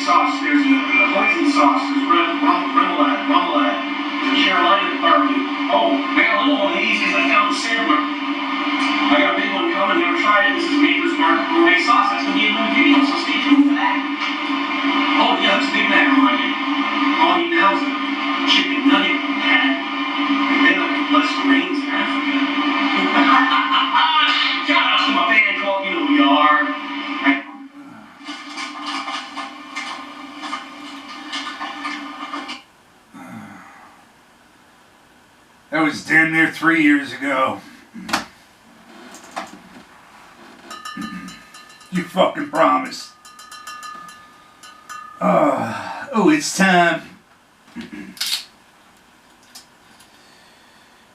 sauce. There's a hoisin sauce. There's remoulade. There's a Carolina barbecue. Oh, I got a little one of these because I found the sampler. I got a big one coming. Never tried it. This is Maker's Mark gourmet sauce. That's gonna be a new video, so stay tuned for that. Oh yeah, that's a Big Mac remind me. All I need now is a chicken nugget hat, and then I can bless the rains in Africa. Shout out to my band called You Know Who We Are. That was damn near 3 years ago. You fucking promised. Oh, it's time.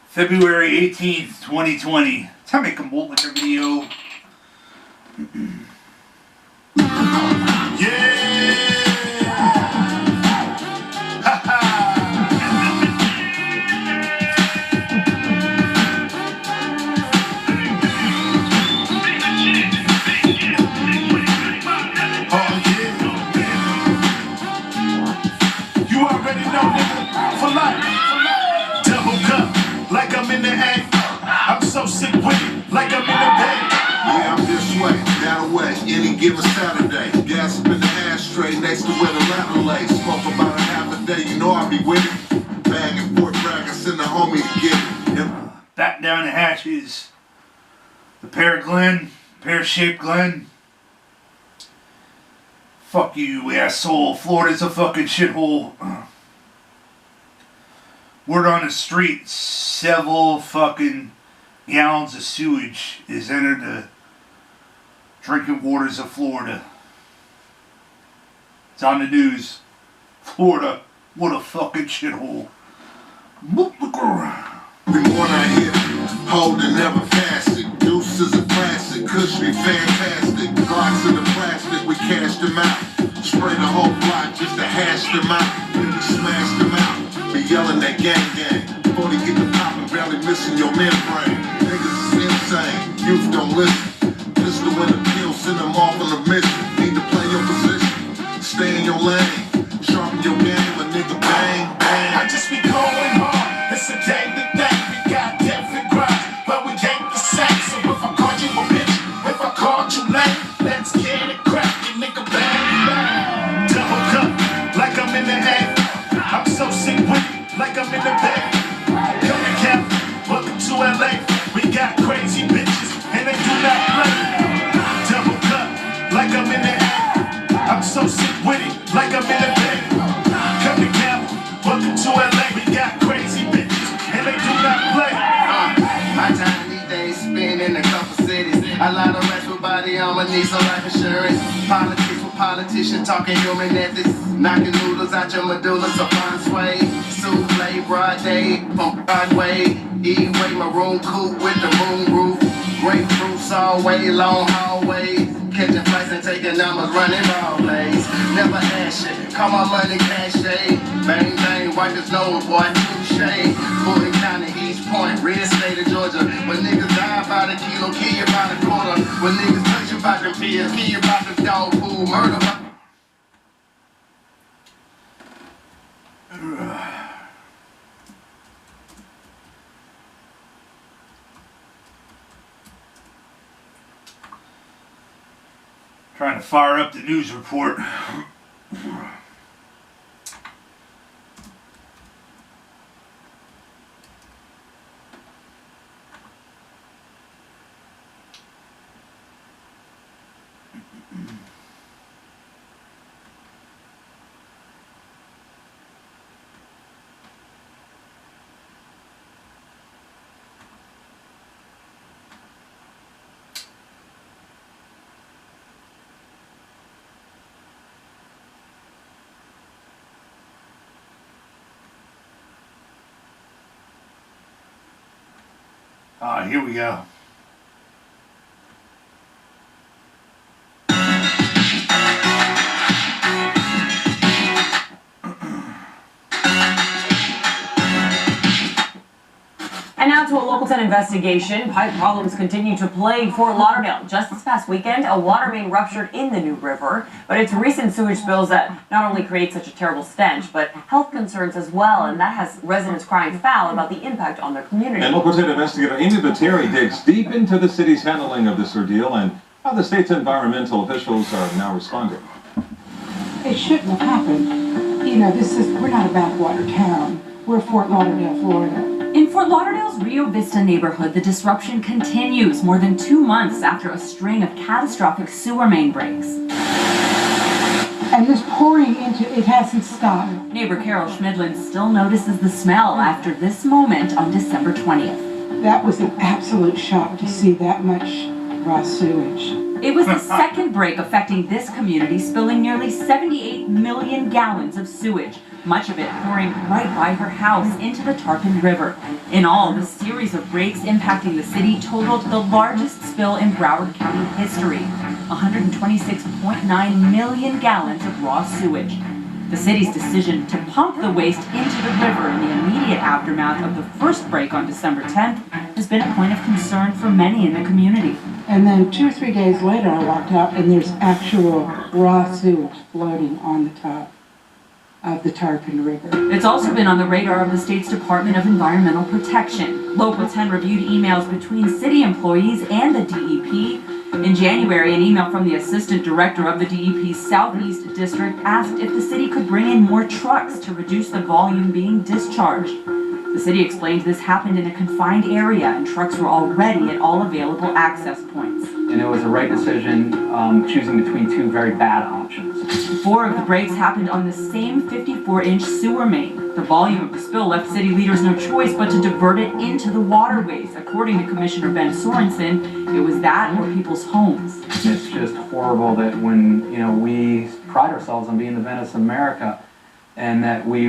February 18th, 2020. Time to make a Malt liquor video. Any given Saturday, gas up in the ashtray next to where the ladder lay. Smoke about a half a day, you know I'll be with it. Bag and forth brag, I send the homie to get it. Back down the hatches. The pear-shaped Glen. Fuck you, asshole. Florida's a fucking shithole. Word on the street, several fucking gallons of sewage is entered the drinking waters of Florida. It's on the news. Florida, what a fucking shithole. Be more I hit, hold and never pass it. Deuce is a classic, Kush be fantastic. Glocks in the plastic, we cashed them out. Spray the whole block just to hash them out. Then we smashed them out. Be yelling that gang. Before they get the poppin', barely missing your membrane. Niggas is insane, youth don't listen. Pistol in the pill, send them off on a mission. Need to play your position, stay in your lane. Sharpen your game, a nigga bang. I just be going hard, it's a day to day. We got different grinds, but we ain't the same. So if I called you a bitch, if I called you lame, let's get it crackin', nigga bang. Double cup, like I'm in the air. I'm so sick with it, like I'm in the bed. Come to Cap, welcome to LA. We got crazy bitches, and they do not play. Double cup, like I'm in the air. I'm so sick with it, like I'm in the bed. Come to Cap, welcome to LA. We got crazy bitches, and they do not play. My time these days spent in a couple cities. A lot of rest with body armor, need some life insurance. Politics with politicians talking human ethics. Knocking noodles out your medulla, so fun sway. Souffle, broad day, from Broadway. E-way, maroon coupe with the moon roof. Grapefruits all way, long hallways. Catching flights and taking numbers, running ball plays. Never ask shit, call my money cachet. Bang, bang, wipe his nose, boy, touche. Fulton County, East Point, red state of Georgia. When niggas die by the kilo, kill you by the quarter. When niggas touch you by the pills, kill you by the dog food, murder. Trying to fire up the news report. Here we go. And now to a local an investigation. Pipe problems continue to plague Fort Lauderdale. Just this past weekend, a water main ruptured in the New River. But it's recent sewage spills that not only create such a terrible stench, but health concerns as well. And that has residents crying foul about the impact on their community. And local state investigator Amy Bateri digs deep into the city's handling of this ordeal and how the state's environmental officials are now responding. It shouldn't have happened. You know, we're not a backwater town. We're Fort Lauderdale, Florida. In Fort Lauderdale's Rio Vista neighborhood, the disruption continues more than 2 months after a string of catastrophic sewer main breaks. And this pouring into it hasn't stopped. Neighbor Carol Schmidlin still notices the smell after this moment on December 20th. That was an absolute shock to see that much raw sewage. It was the second break affecting this community, spilling nearly 78 million gallons of sewage, much of it pouring right by her house into the Tarpon River. In all, the series of breaks impacting the city totaled the largest spill in Broward County history, 126.9 million gallons of raw sewage. The city's decision to pump the waste into the river in the immediate aftermath of the first break on December 10th has been a point of concern for many in the community. And then 2 or 3 days later, I walked out and there's actual raw sewage floating on the top of the Tarpon River. It's also been on the radar of the state's Department of Environmental Protection. Local 10 reviewed emails between city employees and the DEP. In January, an email from the assistant director of the DEP's Southeast District asked if the city could bring in more trucks to reduce the volume being discharged. The city explained this happened in a confined area and trucks were already at all available access points. And it was the right decision choosing between 2 very bad options. 4 of the breaks happened on the same 54-inch sewer main. The volume of the spill left city leaders no choice but to divert it into the waterways. According to Commissioner Ben Sorensen, it was that or people's homes. It's just horrible that when, we pride ourselves on being the Venice of America, and that we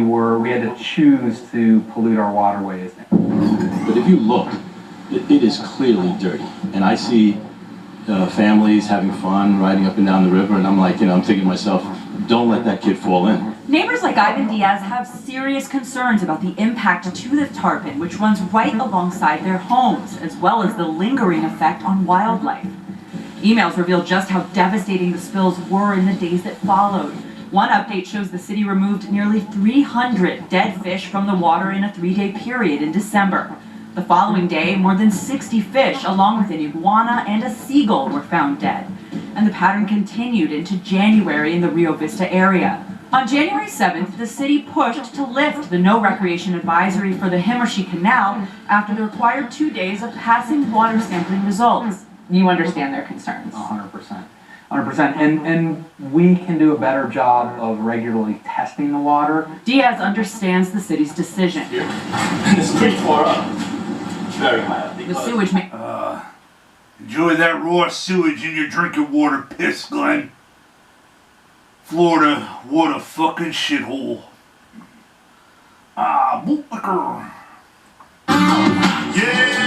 had to choose to pollute our waterways. But if you look, it is clearly dirty. And I see families having fun riding up and down the river, and I'm like, I'm thinking to myself, don't let that kid fall in. Neighbors like Ivan Diaz have serious concerns about the impact to the tarpon, which runs right alongside their homes, as well as the lingering effect on wildlife. Emails reveal just how devastating the spills were in the days that followed. One update shows the city removed nearly 300 dead fish from the water in a 3-day period in December. The following day, more than 60 fish, along with an iguana and a seagull, were found dead. And the pattern continued into January in the Rio Vista area. On January 7th, the city pushed to lift the no recreation advisory for the Himmershey Canal after the required 2 days of passing water sampling results. You understand their concerns. 100%. 100%. And we can do a better job of regularly testing the water. Diaz understands the city's decision. It's pretty far up. Very high up. The sewage Enjoy that raw sewage in your drinking water, piss, Glenn. Florida, what a fucking shithole. Malt liquor. Yeah!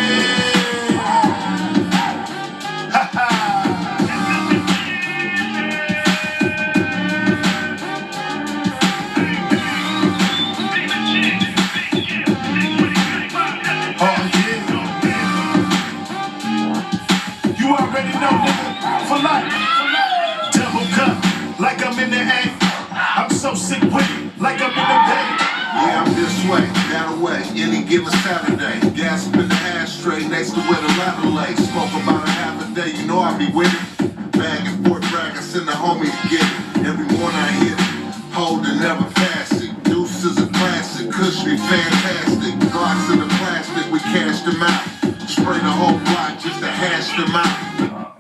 Like I'm in the A, I'm so sick with it, like I'm in the bay. Yeah, I'm this way, that way, any given Saturday. Gas up in the ashtray, next to where the ladder lay. Smoke about a half a day, you know I be with it. Bag and Fort Bragg, I send the homie to get it. Every morning I hit it, hold it, never pass it. Deuce is a classic, cushiony, fantastic. Glocks in the plastic, we cash them out. Spray the whole block just to hash them out.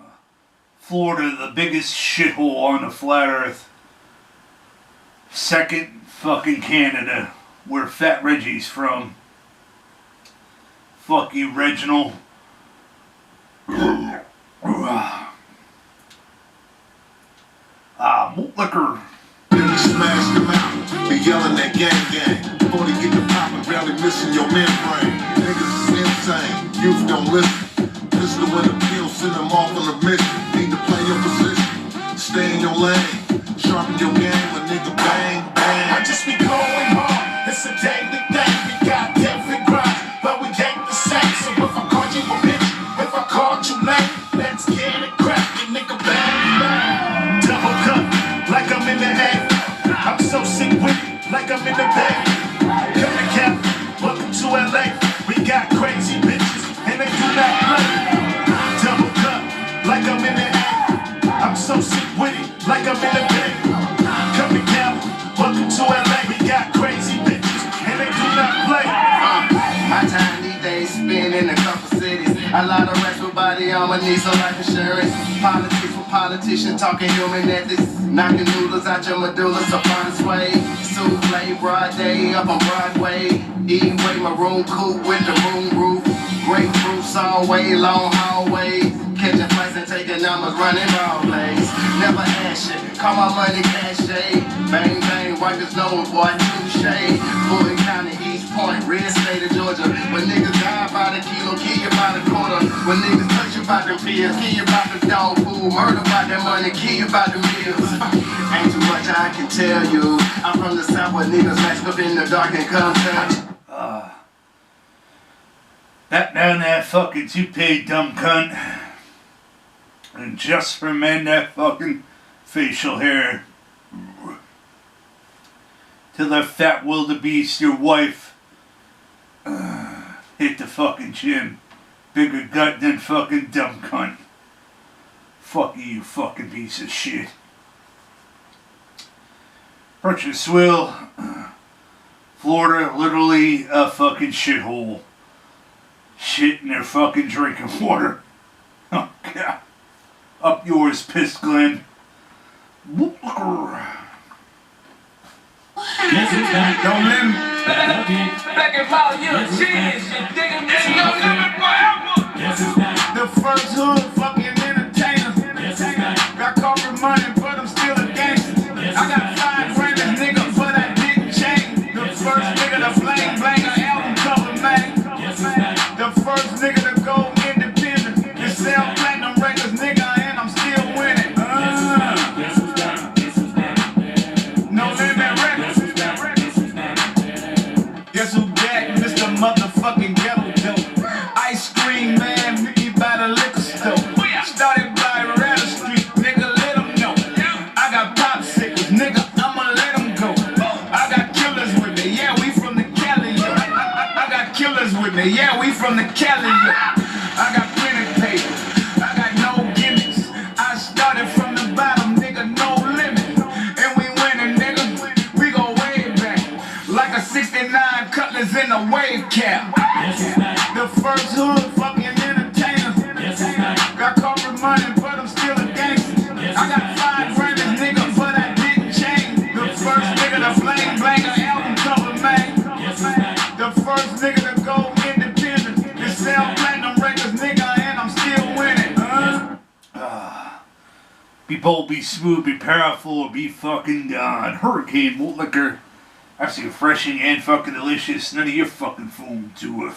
Florida, the biggest shithole on the flat earth. Second, fucking Canada, where Fat Reggie's from. Fuck you, Reginald. Malt liquor. Then we smash them out, be yelling that gang gang. Before they get the poppin', barely missing your membrane. Niggas is insane, youth don't listen. Pistol in the pill, send them off on a mission. Need to play your position, stay in your lane. Sharpen your game, a nigga bang, bang. I just be going hard, it's a day to day. We got different grinds, but we ain't the same. So if I'm so sick with it, like I'm in the bed. Come to Cap, welcome to LA. We got crazy bitches, and they do not play. Double cup, like I'm in the A. I'm so sick with it, like I'm in the bed. Come to Cap, welcome to LA. We got crazy bitches, and they do not play. My time these days spent in a couple cities. A lot of rest with body on my knees, so life insurance. Politics with politicians talking human ethics. Knocking noodles out your medulla, so find sway. Souffle, broad day up on Broadway. E-way, maroon coupe with the room roof. Grapefruits all way, long hallways. Catching flights and taking numbers, running ball plays. Never ask shit, call my money cachet. Bang bang, wipe his nose, boy, touche. Fulton County, East Point, red state of Georgia. When niggas die by the kilo, kill you by the quarter. When niggas touch you by the pills, kill you by the dog food. Murder by that money, kill you by the meals. Ain't too much I can tell you. I'm from the south where niggas mask up in the dark and come touch. Back down that fucking toupee, dumb cunt. And just for men, that fucking facial hair. Till that fat wildebeest, your wife, hit the fucking chin. Bigger gut than fucking dumb cunt. Fuck you fucking piece of shit. Purchaseville, Florida, literally a fucking shithole. Shit in their fucking drinking water. Oh god. Up yours, piss Glenn. Don't let me. Back about you, shit, digging me, no limit forever. The first hood fucking entertainer. Got corporate money, but I'm still a gangster. I got 5 grand this nigga for that dick chain. The first nigga to blang blang an album cover, man. The first nigga to go independent and sell platinum records, nigga, and I'm still winning. No limit records. Guess who back? Mr. Motherfucking Ghetto Dope. Ice cream man, meet me by the liquor store. Started by Rattle Street, nigga, let them know. I got popsicles, nigga, I'ma let them go. I got killers with me, yeah, we from the Cali, yo. I got killers with me, yeah, we from the Cali, yo. I got printed paper, I got no gimmicks. I started from the bottom, nigga, no limit. And we winning, nigga, we go way back. Like a 69 Cutlass in a wave cap. The first hood fucking entertainer. Got corporate money, but I'm still a gangster. I got 5 grand this nigga for that dick chain. The first nigga to blang blang an album cover, man. The first nigga to go independent and sell platinum records, nigga, and I'm still winning. Be bold, be smooth, be powerful, be fucking God. Hurricane malt liquor. Absolutely refreshing and fucking delicious. None of your fucking foam to it.